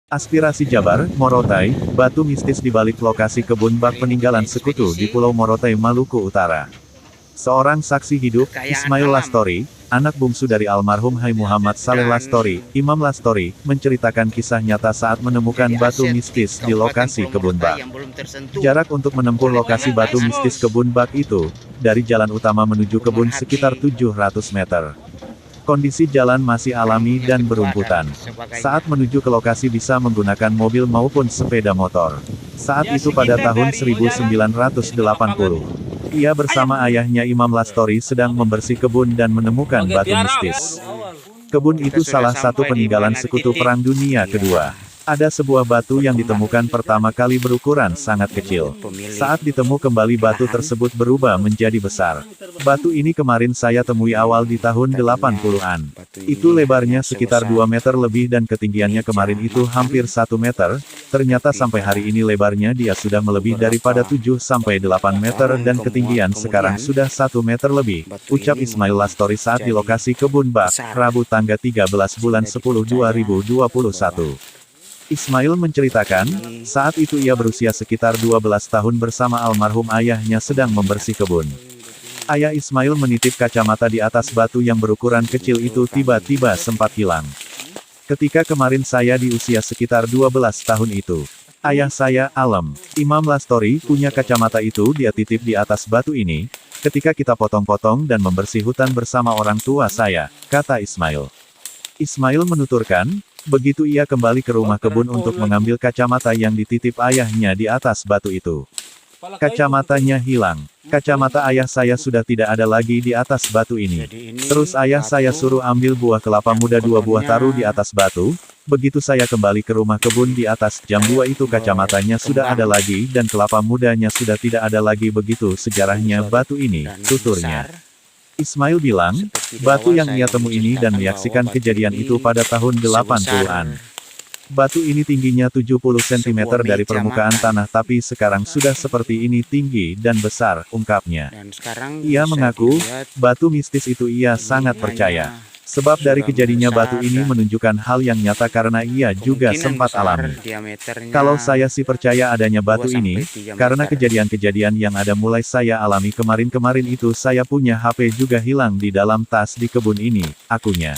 Aspirasi Jabar, Morotai, batu mistis di balik lokasi kebun bak peninggalan sekutu di Pulau Morotai, Maluku Utara. Seorang saksi hidup, Ismail Lastori, anak bungsu dari almarhum Hai Muhammad Saleh Lastori, Imam Lastori, menceritakan kisah nyata saat menemukan batu mistis di lokasi kebun bak. Jarak untuk menempuh lokasi batu mistis kebun bak itu, dari jalan utama menuju kebun sekitar 700 meter. Kondisi jalan masih alami dan berumputan. Saat menuju ke lokasi bisa menggunakan mobil maupun sepeda motor. Saat itu pada tahun 1980. Ia bersama ayahnya Imam Lastori sedang membersih kebun dan menemukan batu mistis. Kebun itu salah satu peninggalan sekutu Perang Dunia Kedua. Ada sebuah batu yang ditemukan pertama kali berukuran sangat kecil. Saat ditemu kembali batu tersebut berubah menjadi besar. Batu ini kemarin saya temui awal di tahun 80-an. Itu lebarnya sekitar 2 meter lebih dan ketinggiannya kemarin itu hampir 1 meter. Ternyata sampai hari ini lebarnya dia sudah melebih daripada 7-8 meter dan ketinggian sekarang sudah 1 meter lebih. Ucap Ismail Lastori saat di lokasi kebun bak, Rabu tanggal 13 bulan 10 2021. Ismail menceritakan, saat itu ia berusia sekitar 12 tahun bersama almarhum ayahnya sedang membersih kebun. Ayah Ismail menitip kacamata di atas batu yang berukuran kecil itu tiba-tiba sempat hilang. Ketika kemarin saya di usia sekitar 12 tahun itu. Ayah saya, Alam, Imam Lastori, punya kacamata itu dia titip di atas batu ini, ketika kita potong-potong dan membersih hutan bersama orang tua saya, kata Ismail. Ismail menuturkan, begitu ia kembali ke rumah kebun untuk mengambil kacamata yang dititip ayahnya di atas batu itu. Kacamatanya hilang. Kacamata ayah saya sudah tidak ada lagi di atas batu ini. Terus ayah saya suruh ambil buah kelapa muda 2 buah taruh di atas batu. Begitu saya kembali ke rumah kebun di atas jam 2 itu kacamatanya sudah ada lagi dan kelapa mudanya sudah tidak ada lagi, begitu sejarahnya batu ini, tuturnya. Ismail bilang, batu yang ia temui ini dan menyaksikan kejadian itu pada tahun 80-an. Batu ini tingginya 70 cm dari permukaan tanah tapi sekarang sudah seperti ini tinggi dan besar, ungkapnya. Ia mengaku, batu mistis itu ia sangat percaya. Sebab dari kejadiannya batu ini menunjukkan hal yang nyata karena ia juga sempat alami. Kalau saya sih percaya adanya batu ini, karena kejadian-kejadian yang ada mulai saya alami kemarin-kemarin itu saya punya HP juga hilang di dalam tas di kebun ini, akunya.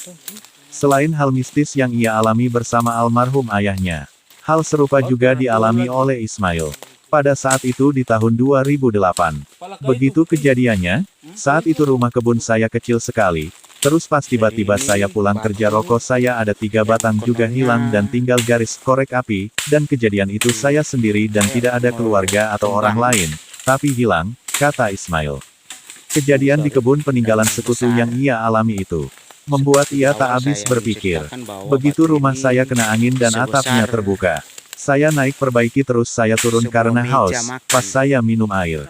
Selain hal mistis yang ia alami bersama almarhum ayahnya, hal serupa juga dialami oleh Ismail. Pada saat itu di tahun 2008. Begitu kejadiannya, saat itu rumah kebun saya kecil sekali. Terus pas tiba-tiba saya pulang kerja rokok saya ada 3 batang juga hilang dan tinggal garis korek api, dan kejadian itu saya sendiri dan tidak ada keluarga atau orang lain, tapi hilang, kata Ismail. Kejadian di kebun peninggalan sekutu yang ia alami itu membuat ia tak habis berpikir. Begitu rumah saya kena angin dan atapnya terbuka. Saya naik perbaiki terus saya turun karena haus, pas saya minum air.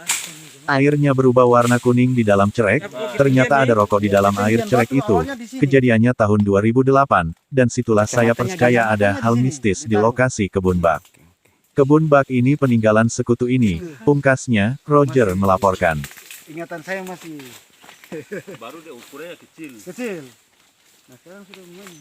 Airnya berubah warna kuning di dalam cerek, ternyata ada rokok di dalam air cerek itu. Kejadiannya tahun 2008, dan situlah saya percaya ada hal mistis di lokasi kebun bak. Kebun bak ini peninggalan sekutu ini, pungkasnya, Roger melaporkan. Ingatan saya masih baru dia ukurannya kecil. kecil. Nah sekarang sudah mulai.